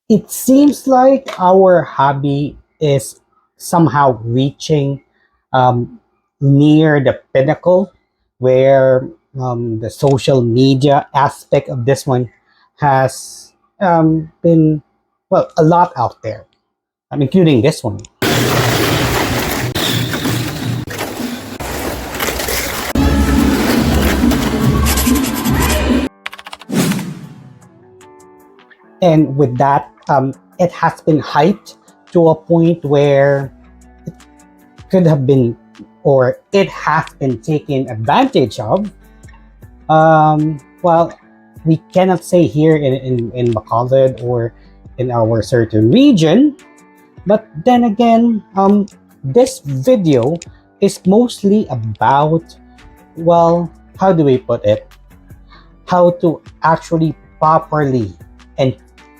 It seems like our hobby is somehow reaching um, near the pinnacle where the social media aspect of this one has been, well, a lot out there, including this one. And with that, it has been hyped to a point where could have been, or it has been taken advantage of. Well, we cannot say here in Bacolod or in our certain region, but then again, this video is mostly about, well, how do we put it? How to actually properly and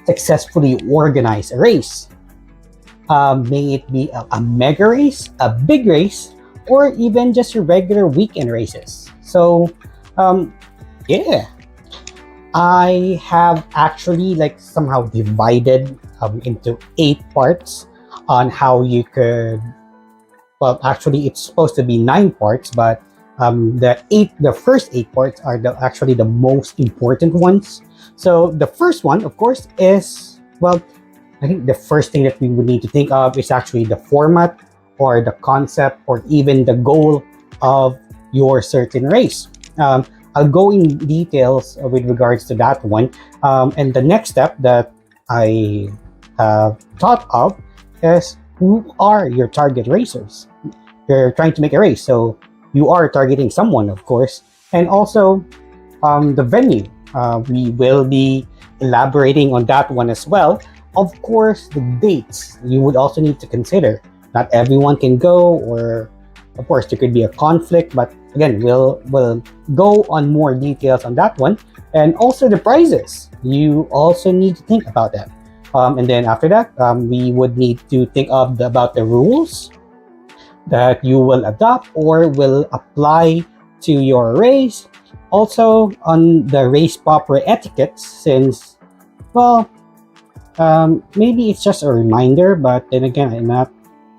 successfully organize a race. May it be a mega race, a big race, or even just your regular weekend races. So, um, yeah, I have actually like somehow divided into 8 parts on how you could. Well, actually, it's supposed to be 9 parts, but the first 8 parts are actually the most important ones. So the first one, of course, is, well, I think the first thing that we would need to think of is actually the format or the concept or even the goal of your certain race. Um, I'll go in details with regards to that one. And the next step that I have thought of is, who are your target racers? You're trying to make a race, so you are targeting someone, of course. And also the venue. We will be elaborating on that one as well. Of course, the dates you would also need to consider. Not everyone can go, or of course there could be a conflict. But again, we'll go on more details on that one, and also the prizes. You also need to think about that. And then after that, we would need to think of about the rules that you will adopt or will apply to your race. Also on the race proper etiquettes, since, well, maybe it's just a reminder, but then again, not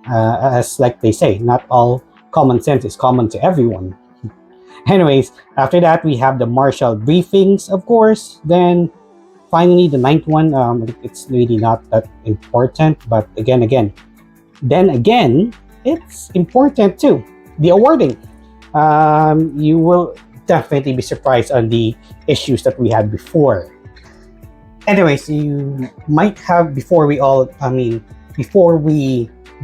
as like they say, not all common sense is common to everyone. Anyways, after that, we have the martial briefings, of course. Then finally, the ninth one, it's really not that important, but then again, it's important too. The awarding. You will definitely be surprised on the issues that we had before. Anyways, you might have, before we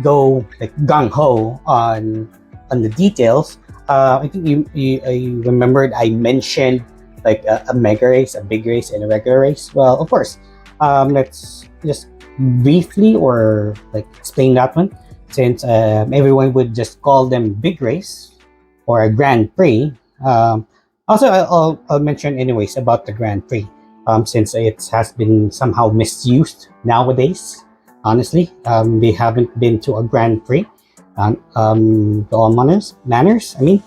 go like gung ho on the details. I think you remembered I mentioned like a mega race, a big race, and a regular race. Well, of course, let's just briefly or like explain that one, since everyone would just call them big race or a Grand Prix. Also, I'll mention anyways about the Grand Prix, since it has been somehow misused nowadays. Honestly, they haven't been to a Grand Prix. To all manners. I mean,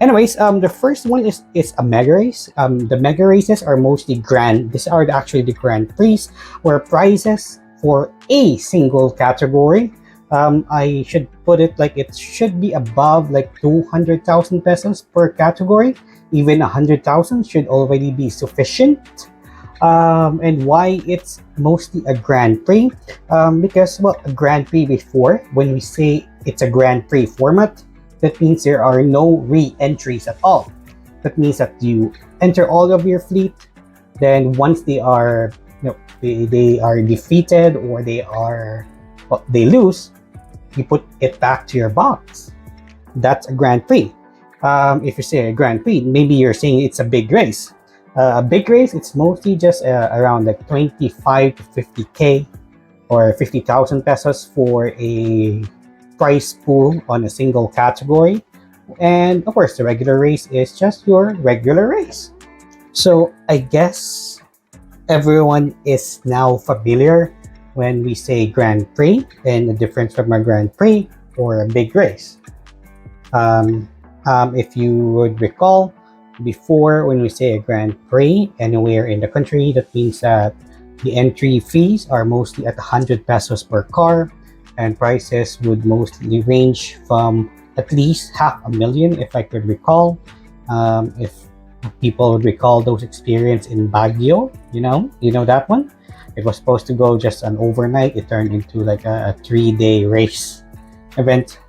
anyways, the first one is a mega race. The mega races are mostly grand. These are actually the Grand Prix, where prizes for a single category. I should put it like it should be above like 200,000 pesos per category. Even 100,000 should already be sufficient. And why it's mostly a Grand Prix? Because, well, a Grand Prix before, when we say it's a Grand Prix format, that means there are no re-entries at all. That means that you enter all of your fleet, then once they are, they are defeated or they lose, you put it back to your box. That's a Grand Prix. If you say a Grand Prix, maybe you're saying it's a big race. A big race, it's mostly just around like 25 to 50K or 50,000 pesos for a prize pool on a single category. And of course, the regular race is just your regular race. So I guess everyone is now familiar when we say Grand Prix and the difference from a Grand Prix or a big race. If you would recall, before when we say a Grand Prix anywhere in the country, that means that The entry fees are mostly at 100 pesos per car, and prices would mostly range from at least 500,000, if I could recall. If people would recall those experience in Baguio, you know that one. It was supposed to go just an overnight. It turned into like a 3-day race event.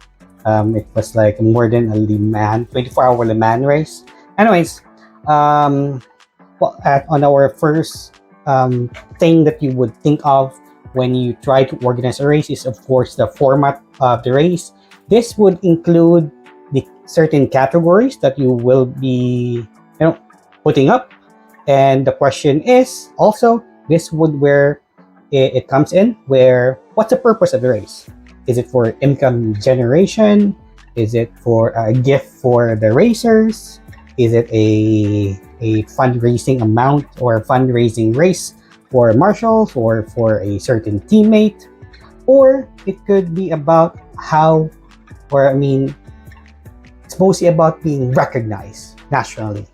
It was like more than a Le Mans, 24-hour Le Mans race. Anyways, on our first thing that you would think of when you try to organize a race is, of course, the format of the race. This would include the certain categories that you will be, putting up. And the question is also, this would where it comes in, where what's the purpose of the race? Is it for income generation? Is it for a gift for the racers? Is it a fundraising amount or fundraising race for marshals or for a certain teammate? Or it could be about it's mostly about being recognized nationally.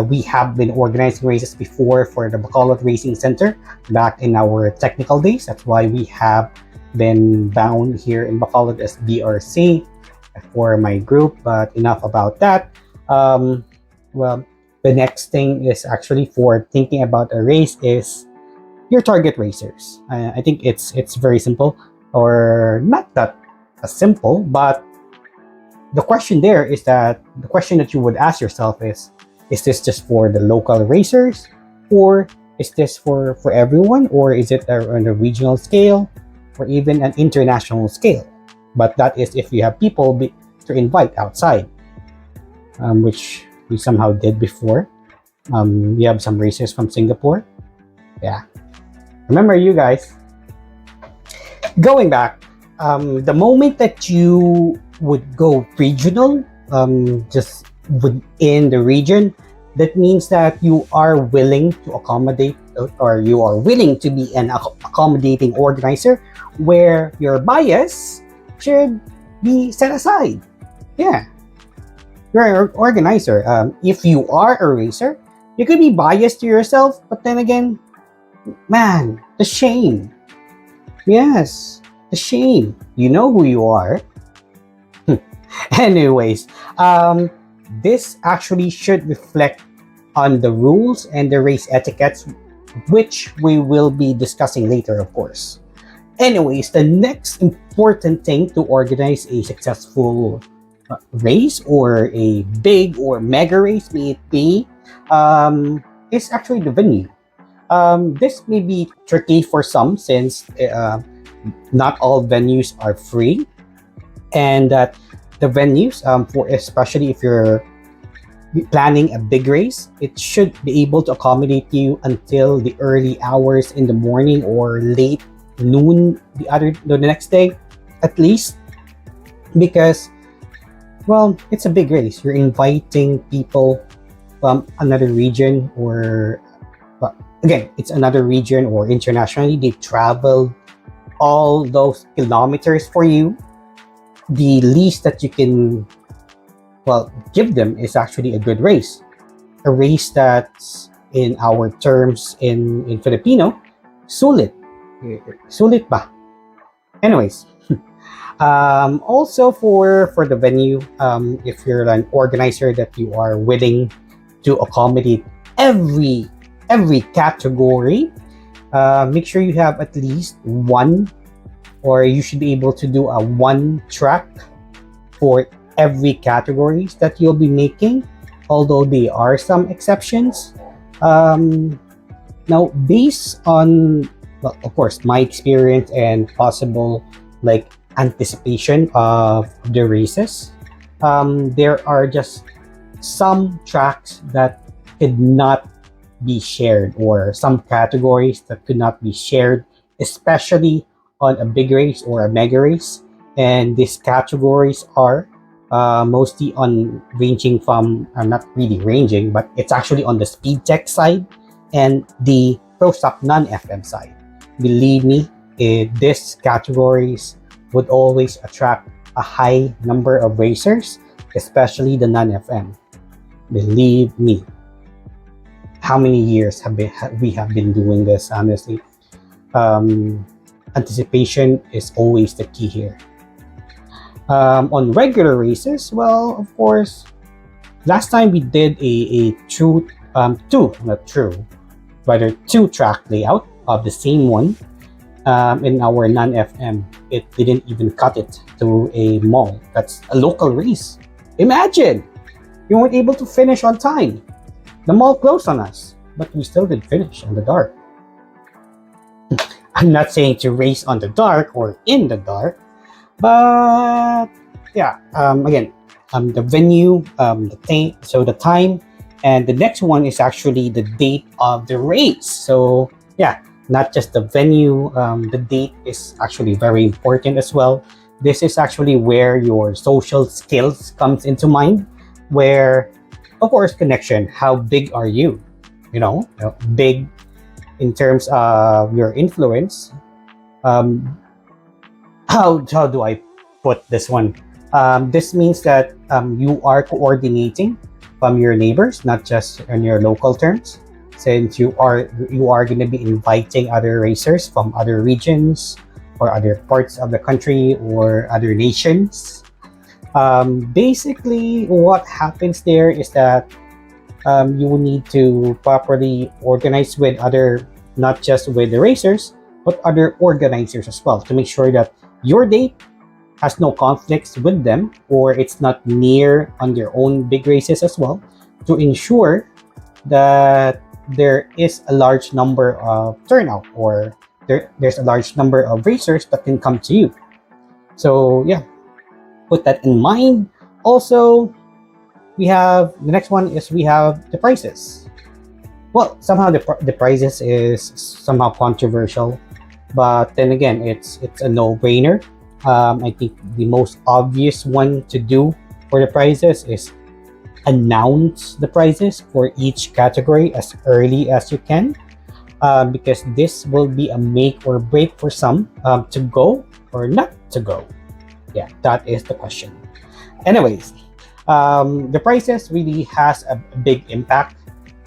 We have been organizing races before for the Bacolod Racing Center back in our technical days. That's why we have been bound here in Bacolod as BRC for my group. But enough about that. Well, the next thing is actually for thinking about a race is your target racers. I think it's very simple, or not that simple, but the question there is that the question that you would ask yourself is this just for the local racers, or is this for everyone, or is it on a regional scale or even an international scale? But that is if you have people to invite outside, which we somehow did before. We have some racers from Singapore. Yeah, remember you guys. Going back, the moment that you would go regional, just within the region, that means that you are willing to accommodate, or you are willing to be an accommodating organizer where your bias should be set aside. Yeah, you're an organizer. If you are a racer, you could be biased to yourself, but then again, man, the shame. Yes, the shame. You know who you are. Anyways, this actually should reflect on the rules and the race etiquettes, which we will be discussing later, of course. Anyways, the next important thing to organize a successful race or a big or mega race, may it be, is actually the venue. This may be tricky for some since not all venues are free, and that the venues, for especially if you're planning a big race, it should be able to accommodate you until the early hours in the morning or late noon the next day, at least, because, well, it's a big race. You're inviting people from another region, or again, it's another region, or internationally, they travel all those kilometers for you. The least that you can, well, give them is actually a good race. A race that's, in our terms in Filipino, sulit. Sulit ba? Anyways, also for the venue, if you're an organizer that you are willing to accommodate every category, make sure you have at least one, or you should be able to do a one track for every categories that you'll be making, although there are some exceptions. Now, based on, well, of course, my experience and possible like anticipation of the races, there are just some tracks that could not be shared, or some categories that could not be shared, especially on a big race or a mega race. And these categories are mostly on ranging from, not really ranging, but it's actually on the speed tech side and the pro stock non-FM side. Believe me, these categories would always attract a high number of racers, especially the non-FM. Believe me. how many years we have been doing this. Honestly, um, anticipation is always the key here. On regular races, well, of course, last time we did a true not true, rather two track layout of the same one. In our non-FM, it didn't even cut it to a mall. That's a local race. Imagine you weren't able to finish on time. The mall closed on us, but we still did finish in the dark. I'm not saying to race on the dark or in the dark, but yeah. Again, the venue, the time, and the next one is actually the date of the race. So yeah, not just the venue. The date is actually very important as well. This is actually where your social skills comes into mind. Where, of course, connection. How big are you? Big in terms of your influence. Um, how do I put this one? This means that you are coordinating from your neighbors, not just on your local terms. Since you are going to be inviting other racers from other regions or other parts of the country or other nations. Basically, what happens there is that you will need to properly organize with other, not just with the racers, but other organizers as well, to make sure that your date has no conflicts with them, or it's not near on their own big races as well, to ensure that there is a large number of turnout, or there's a large number of racers that can come to you. So yeah, put that in mind. Also, we have the next one is we have the prices. Well, somehow the prices is somehow controversial, but then again, it's a no-brainer. I think the most obvious one to do for the prices is announce the prices for each category as early as you can, because this will be a make or break for some, to go or not to go. Yeah, that is the question. Anyways, the prices really has a big impact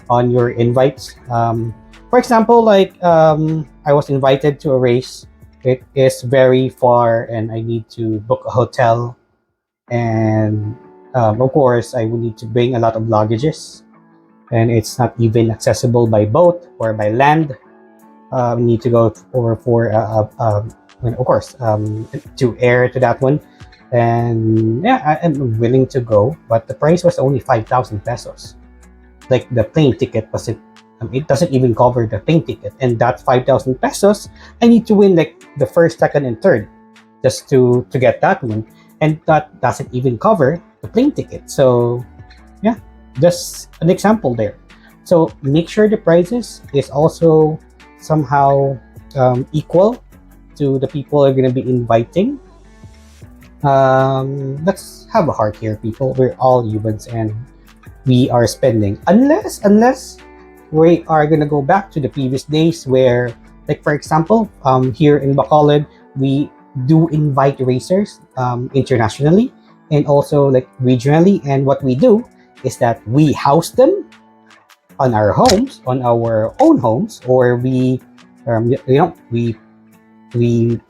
on your invites. For example, like I was invited to a race. It is very far, and I need to book a hotel, and of course, I will need to bring a lot of luggages, and it's not even accessible by boat or by land. We need to go over for and of course, to air to that one. And yeah, I am willing to go, but the price was only 5,000 pesos. Like the plane ticket wasn't, it doesn't even cover the plane ticket, and that's 5,000 pesos. I need to win like the first, second, and third just to get that one, and that doesn't even cover the plane ticket. So yeah, just an example there. So make sure the prices is also somehow equal to the people are going to be inviting. Let's have a heart here, people. We're all humans, and we are spending, unless we are going to go back to the previous days where, like for example, here in Bacolod, we do invite racers internationally and also like regionally, and what we do is that we house them on our homes, on our own homes, or we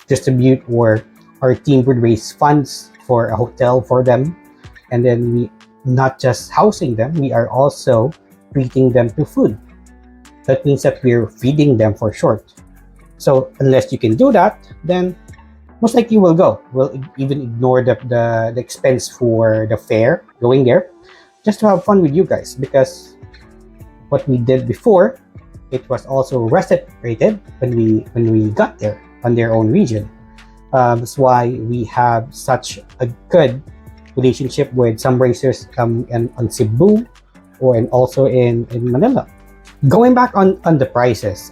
distribute, or our team would raise funds for a hotel for them, and then we not just housing them, we are also treating them to food. That means that we're feeding them for short. So unless you can do that, then most likely we'll go. We'll even ignore the expense for the fare going there, just to have fun with you guys. Because what we did before, it was also reciprocated when we got there on their own region. That's why we have such a good relationship with some racers on Cebu, and also in Manila. Going back on the prices,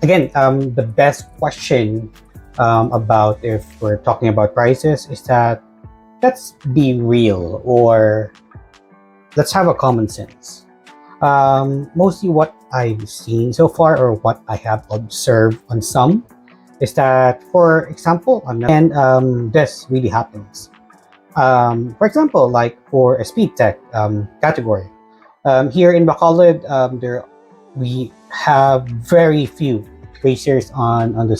again, the best question about if we're talking about prices is that let's be real, or let's have a common sense. Mostly what I've seen so far, or what I have observed on some, is that, for example, this really happens. For example, like for a speed tech category, Here in Bacolod, we have very few racers on the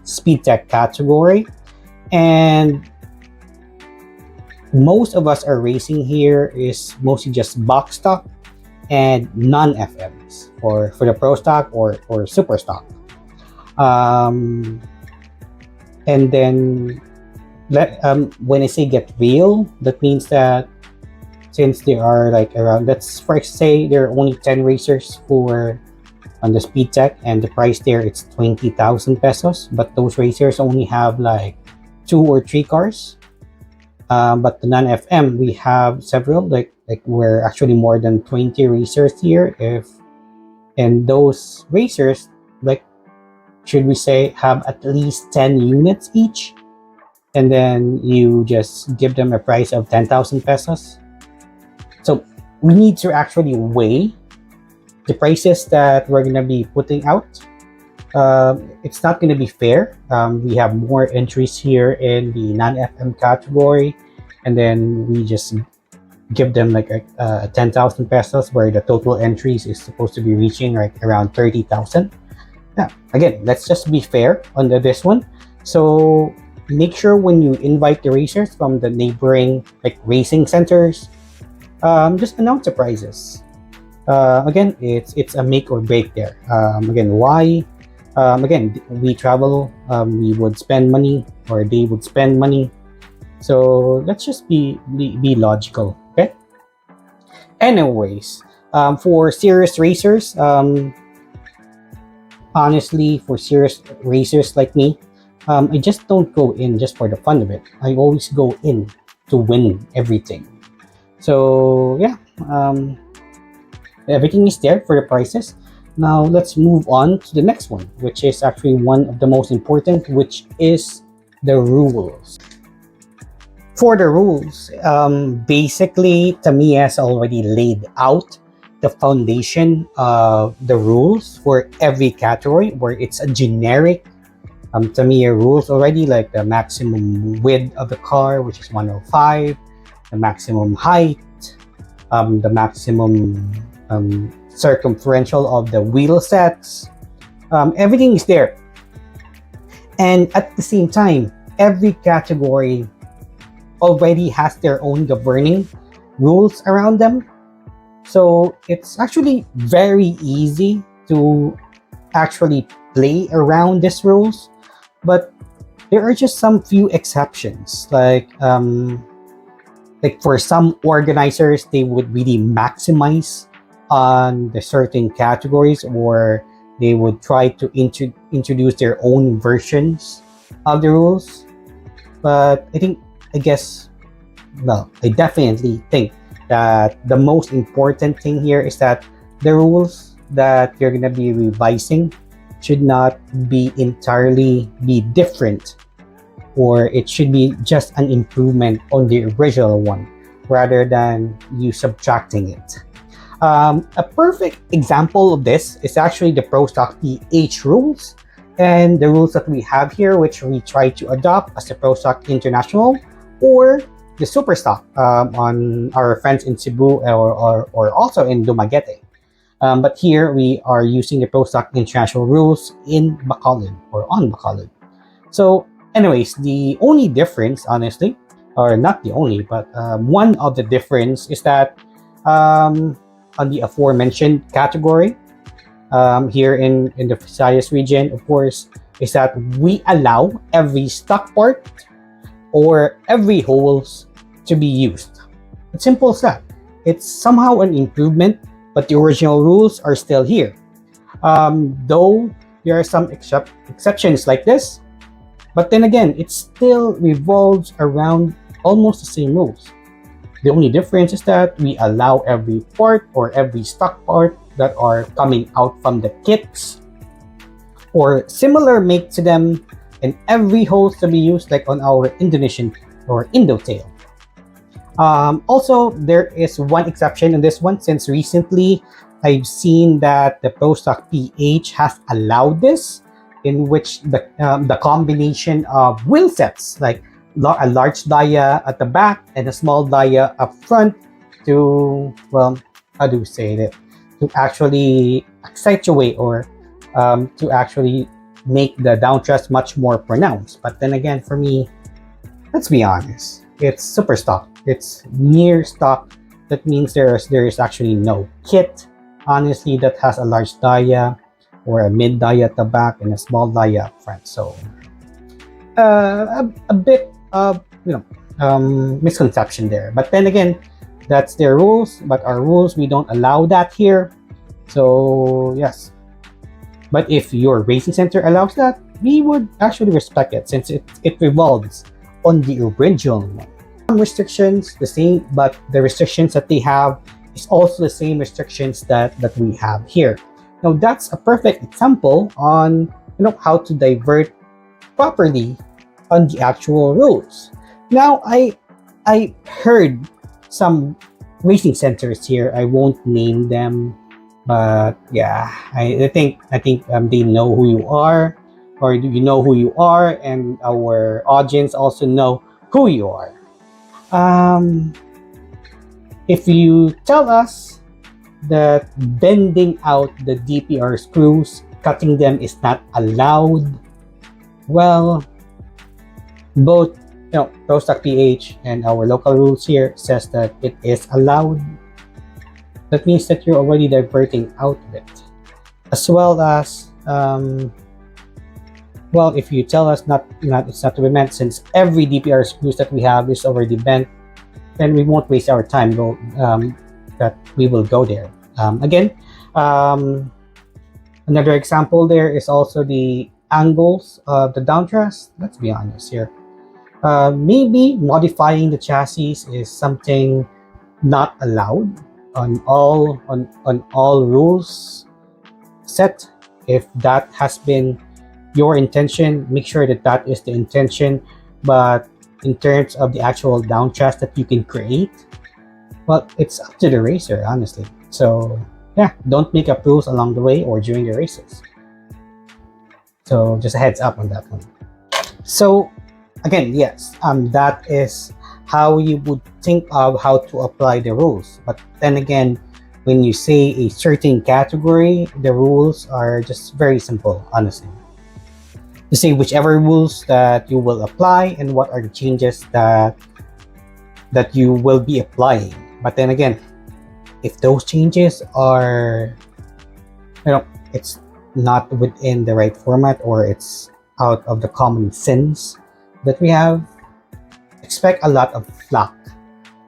speed tech category, and most of us are racing here is mostly just box stock and non-FMs for the pro stock or super stock. And then when I say get real, that means that since there are like around, let's first say there are only 10 racers for on the speed tech, and the price there it's 20,000 pesos, but those racers only have like 2 or 3 cars. But the non-FM, we have several, like we're actually more than 20 racers here. And those racers, like, should we say, have at least 10 units each, and then you just give them a price of 10,000 pesos. So we need to actually weigh the prices that we're going to be putting out. It's not going to be fair. We have more entries here in the non-FM category, and then we just give them like a 10,000 pesos, where the total entries is supposed to be reaching like around 30,000. Now, again, let's just be fair on this one. So make sure when you invite the racers from the neighboring like racing centers, just announce the prices. Again, it's a make or break there. Again, why? Again, we travel, we would spend money, or they would spend money. So let's just be logical, okay? Anyways, for serious racers, honestly, for serious racers like me, I just don't go in just for the fun of it. I always go in to win everything. So yeah, everything is there for the prices. Now let's move on to the next one, which is actually one of the most important, which is the rules. For the rules, basically Tamiya has already laid out the foundation of the rules for every category, where it's a generic Tamiya rules already, like the maximum width of the car, which is 105, the maximum height, the maximum circumferential of the wheel sets. Everything is there. And at the same time, every category already has their own governing rules around them. So it's actually very easy to actually play around these rules. But there are just some few exceptions. Like for some organizers, they would really maximize on the certain categories, or they would try to introduce their own versions of the rules. But I definitely think that the most important thing here is that the rules that you're going to be revising should not be entirely different, or it should be just an improvement on the original one rather than you subtracting it. A perfect example of this is actually the Pro Stock PH rules, and the rules that we have here, which we try to adopt as the Pro Stock International or the Super Stock on our friends in Cebu or also in Dumaguete. But here we are using the Pro Stock International rules in Bacolod, or on Bacolod. So anyways, the only difference, honestly, or not the only, but one of the difference is that on the aforementioned category, here in the Visayas region, of course, is that we allow every stock part or every holes to be used. It's simple as that. It's somehow an improvement, but the original rules are still here. Though there are some exceptions like this, but then again, it still revolves around almost the same rules. The only difference is that we allow every part or every stock part that are coming out from the kits or similar make to them, and every hose to be used like on our Indonesian or Indo tail. Also, there is one exception in this one, since recently I've seen that the Pro Stock PH has allowed this, in which the combination of wheel sets, like a large dia at the back and a small dia up front, to, well, how do you say it, to actually accentuate or to actually make the downtrust much more pronounced. But then again, for me, let's be honest, it's super stock. It's near stock. That means there is actually no kit, honestly, that has a large dia or a mid dia at the back and a small dia up front. So a bit of misconception there. But then again, that's their rules. But our rules, we don't allow that here. So yes. But if your racing center allows that, we would actually respect it since it revolves on the original one. Some restrictions the same, but the restrictions that they have is also the same restrictions that we have here. Now that's a perfect example on how to divert properly on the actual rules. Now I heard some racing centers here. I won't name them, but yeah, I think they know who you are, or you know who you are, and our audience also know who you are. If you tell us that bending out the DPR screws, cutting them is not allowed, well, both ProStock PH and our local rules here says that it is allowed. That means that you're already diverting out of it, as well as well, if you tell us it's not to be meant, since every DPR screws that we have is already bent, then we won't waste our time that we will go there. Again, another example there is also the angles of the downtrust. Let's be honest here. Maybe modifying the chassis is something not allowed on all rules set. If that has been your intention, make sure that is the intention. But in terms of the actual downtrust that you can create, well, it's up to the racer, honestly. So yeah, don't make up rules along the way or during the races. So just a heads up on that one. So again, yes, that is how you would think of how to apply the rules. But then again, when you say a certain category, the rules are just very simple, honestly. You say whichever rules that you will apply and what are the changes that you will be applying. But then again, if those changes are, it's not within the right format or it's out of the common sense that we have, expect a lot of flack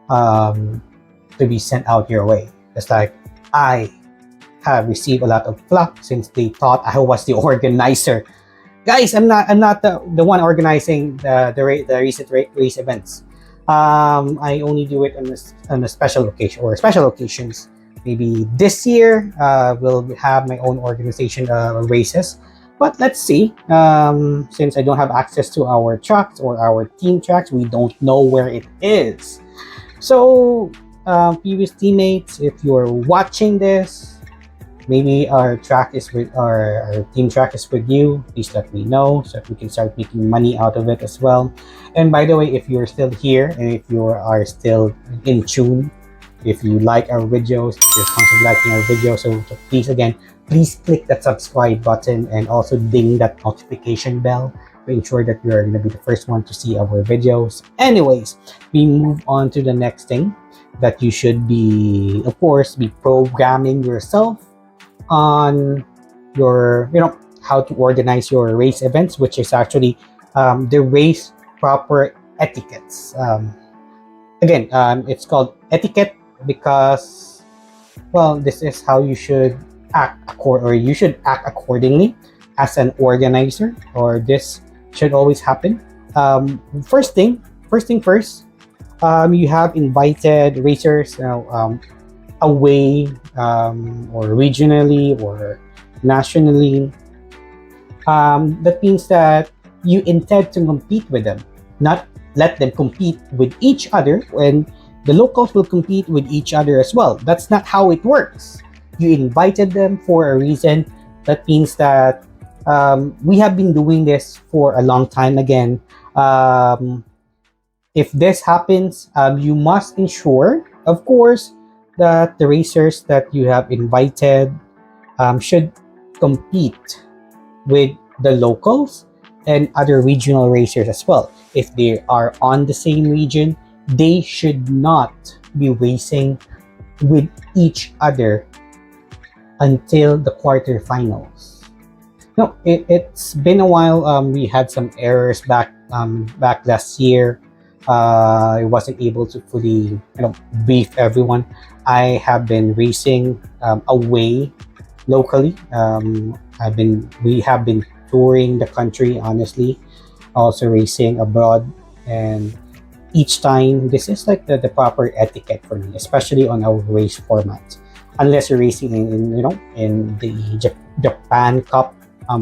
to be sent out your way. It's like I have received a lot of flack since they thought I was the organizer. Guys, I'm not the one organizing the recent race events. I only do it on a special occasion or special occasions. Maybe this year we'll have my own organization races. But let's see, since I don't have access to our tracks or our team tracks, we don't know where it is. So, previous teammates, if you're watching this, maybe our team track is with you, please let me know so that we can start making money out of it as well. And by the way, if you're still here and if you are still in tune, if you like our videos, if you're constantly liking our videos, so please click that subscribe button and also ding that notification bell to ensure that you're going to be the first one to see our videos. Anyways, we move on to the next thing that you should be, of course, be programming yourself on your, how to organize your race events, which is actually the race proper etiquettes. Again, it's called etiquette because, well, this is how you should act you should act accordingly as an organizer, or this should always happen. First thing first, you have invited racers away or regionally or nationally. That means that you intend to compete with them, not let them compete with each other, and the locals will compete with each other as well. That's not how it works. You invited them for a reason. That means that we have been doing this for a long time. Again, if this happens, you must ensure, of course, that the racers that you have invited should compete with the locals and other regional racers as well. If they are on the same region, they should not be racing with each other until the quarterfinals. No, it's been a while. We had some errors back last year. I wasn't able to fully brief everyone. I have been racing away locally. We have been touring the country, honestly, also racing abroad, and each time this is like the proper etiquette for me, especially on our race format. Unless you're racing in the Japan Cup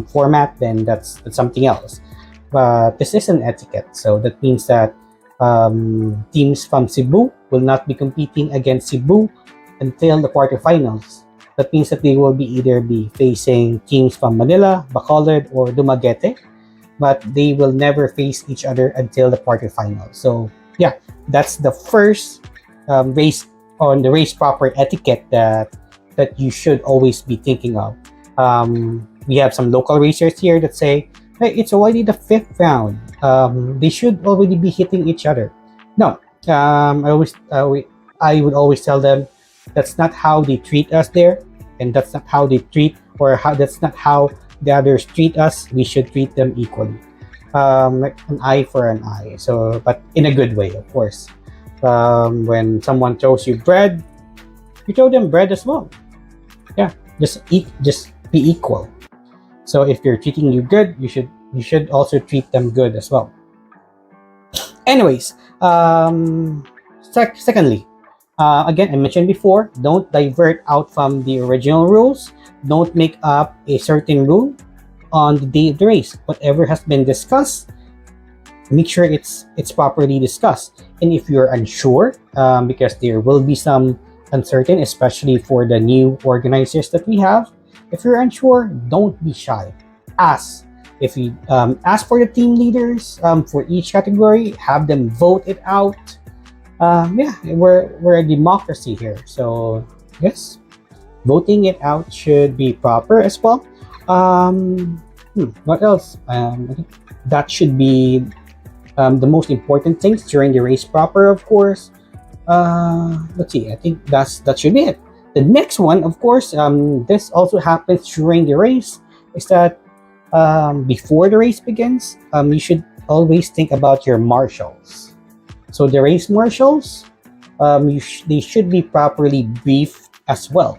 format, then that's something else. But this is an etiquette, so that means that teams from Cebu will not be competing against Cebu until the quarterfinals. That means that they will either be facing teams from Manila, Bacolod, or Dumaguete, but they will never face each other until the quarterfinals. So yeah, that's the first race on the race proper etiquette that you should always be thinking of. We have some local racers here that say, hey, it's already the fifth round. They should already be hitting each other. No, I would always tell them that's not how they treat us there, and that's not how they treat that's not how the others treat us. We should treat them equally, like an eye for an eye. So, but in a good way, of course. When someone throws you bread, you throw them bread as well. Yeah, just be equal. So if they're treating you good, you should also treat them good as well. Anyways, secondly, again, I mentioned before, don't divert out from the original rules. Don't make up a certain rule on the day of the race. Whatever has been discussed, make sure it's properly discussed. And if you're unsure, because there will be some uncertain, especially for the new organizers that we have, if you're unsure, don't be shy. Ask. If you ask for the team leaders for each category, have them vote it out. Yeah, we're a democracy here, so yes, voting it out should be proper as well. What else? I think that should be the most important things during the race proper, of course. Let's see. I think that should be it. The next one, of course, this also happens during the race, is that before the race begins, you should always think about your marshals. So the race marshals, they should be properly briefed as well.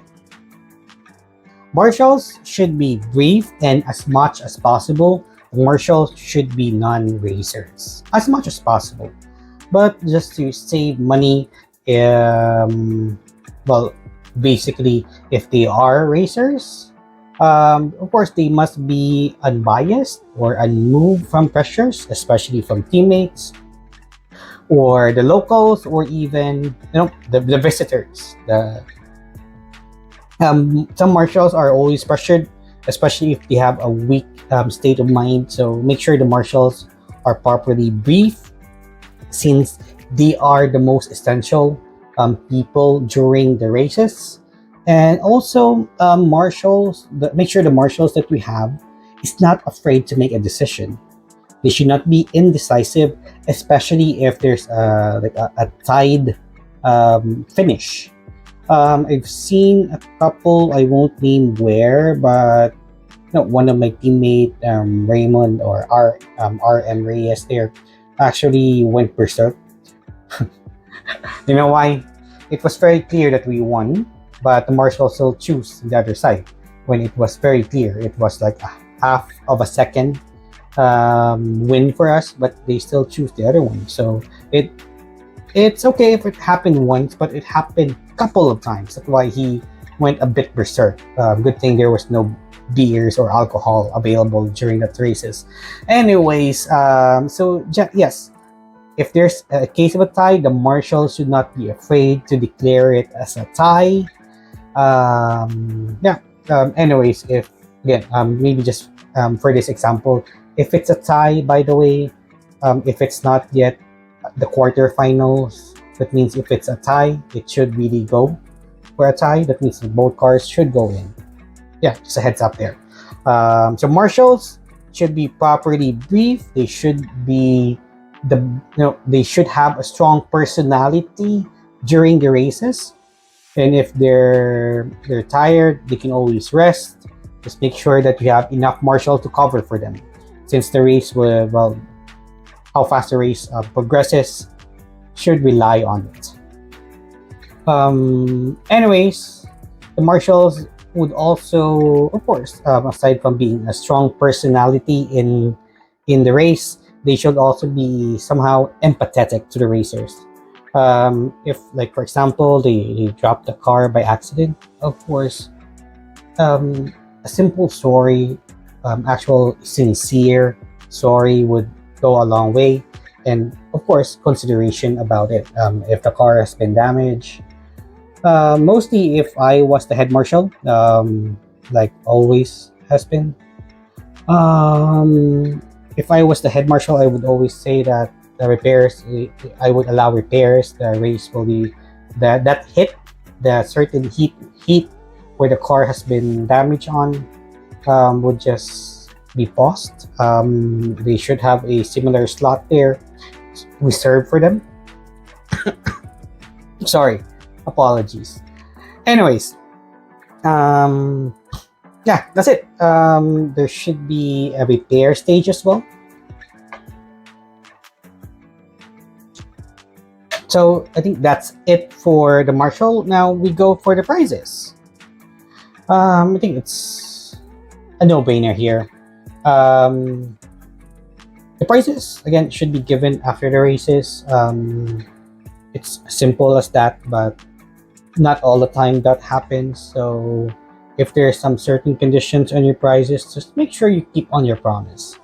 Marshals should be briefed, and as much as possible, marshals should be non-racers as much as possible. But just to save money, well, basically, if they are racers, of course, they must be unbiased or unmoved from pressures, especially from teammates or the locals, or even the visitors. Some marshals are always pressured, especially if they have a weak state of mind. So make sure the marshals are properly briefed, since they are the most essential people during the races. And also, make sure the marshals that we have is not afraid to make a decision. They should not be indecisive, especially if there's a tied finish. I've seen a couple, I won't name where, but one of my teammate, Raymond, or RM Reyes there, actually went berserk. You know why? It was very clear that we won, but the marshals still choose the other side when it was very clear. It was like a half of a second win for us, but they still choose the other one. So it's okay if it happened once, but it happened a couple of times. That's why he went a bit berserk. Good thing there was no beers or alcohol available during the races. Anyways, yes, if there's a case of a tie, the marshals should not be afraid to declare it as a tie. Anyways, if again, maybe just for this example, if it's a tie, by the way, if it's not yet the quarterfinals, that means if it's a tie, it should really go. for a tie, that means that both cars should go in. Yeah, just a heads up there. So marshals should be properly briefed. They should be they should have a strong personality during the races. And if they're tired, they can always rest. Just make sure that you have enough marshal to cover for them, since the race will, well, how fast the race progresses should rely on it. Anyways, the marshals would also, of course, aside from being a strong personality in the race, they should also be somehow empathetic to the racers. If, like, for example, they drop the car by accident, of course, a simple sorry, actual sincere sorry would go a long way. And of course, consideration about it. If the car has been damaged, mostly if I was the head marshal, like always has been, if I was the head marshal, I would always say that the repairs, I would allow repairs. The race will be that hit, the certain heat where the car has been damaged on, would just be paused. They should have a similar slot there reserved for them. Sorry, apologies. Anyways, yeah, that's it. There should be a repair stage as well. So I think that's it for the marshal. Now we go for the prizes. I think it's a no-brainer here. The prizes, again, should be given after the races. It's simple as that, but not all the time that happens. So if there's some certain conditions on your prizes, just make sure you keep on your promise.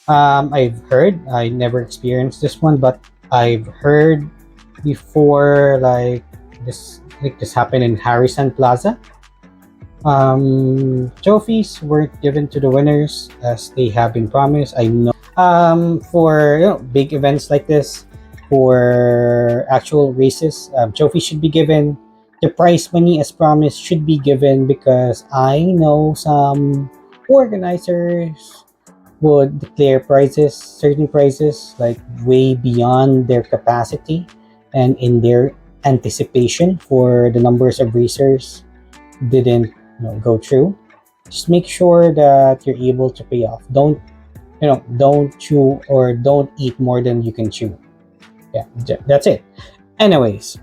I've heard, I never experienced this one, but I've heard before, like this happened in Harrison Plaza. Trophies weren't given to the winners as they have been promised. I know, for big events like this, for actual races, trophies should be given. The prize money as promised should be given, because I know some organizers would declare prizes, certain prizes, like way beyond their capacity and in their anticipation for the numbers of racers didn't go through. Just make sure that you're able to pay off. Don't chew or don't eat more than you can chew. Yeah, that's it. Anyways,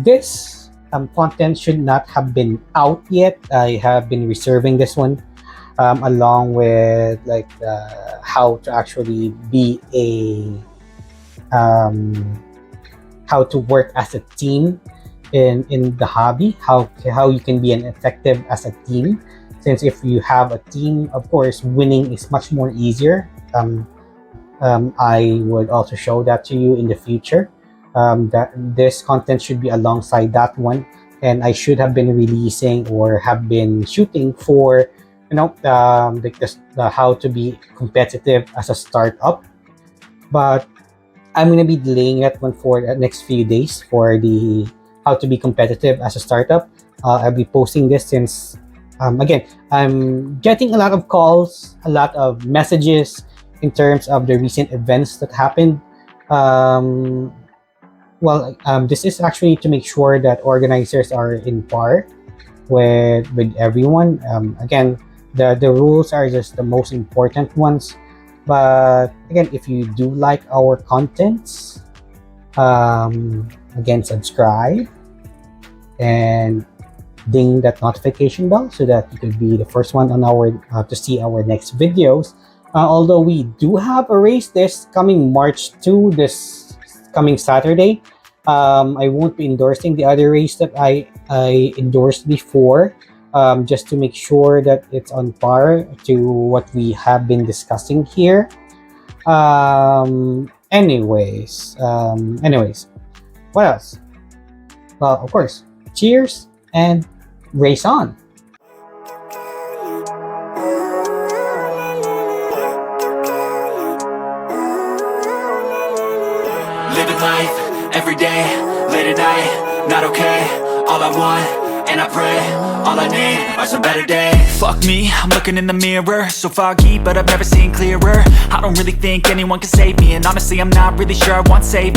this content should not have been out yet. I have been reserving this one, along with like how to actually be a how to work as a team in the hobby, how you can be an effective as a team, since if you have a team, of course winning is much more easier. I would also show that to you in the future. That this content should be alongside that one, and I should have been releasing or have been shooting for like the how to be competitive as a startup, but I'm gonna be delaying that one for the next few days for the how to be competitive as a startup. I'll be posting this since, again, I'm getting a lot of calls, a lot of messages in terms of the recent events that happened. This is actually to make sure that organizers are in par with everyone. Again, the rules are just the most important ones. But again, if you do like our contents, again, subscribe and ding that notification bell so that you can be the first one on our to see our next videos. Although we do have a race this coming March 2, this coming Saturday. I won't be endorsing the other race that I endorsed before, just to make sure that it's on par to what we have been discussing here. Anyways, what else? Well, of course, cheers and race on. Living life, every day, late at night, not okay. All I want, and I pray, all I need are some better days. Fuck me, I'm looking in the mirror, so foggy, but I've never seen clearer. I don't really think anyone can save me, and honestly I'm not really sure I want saving.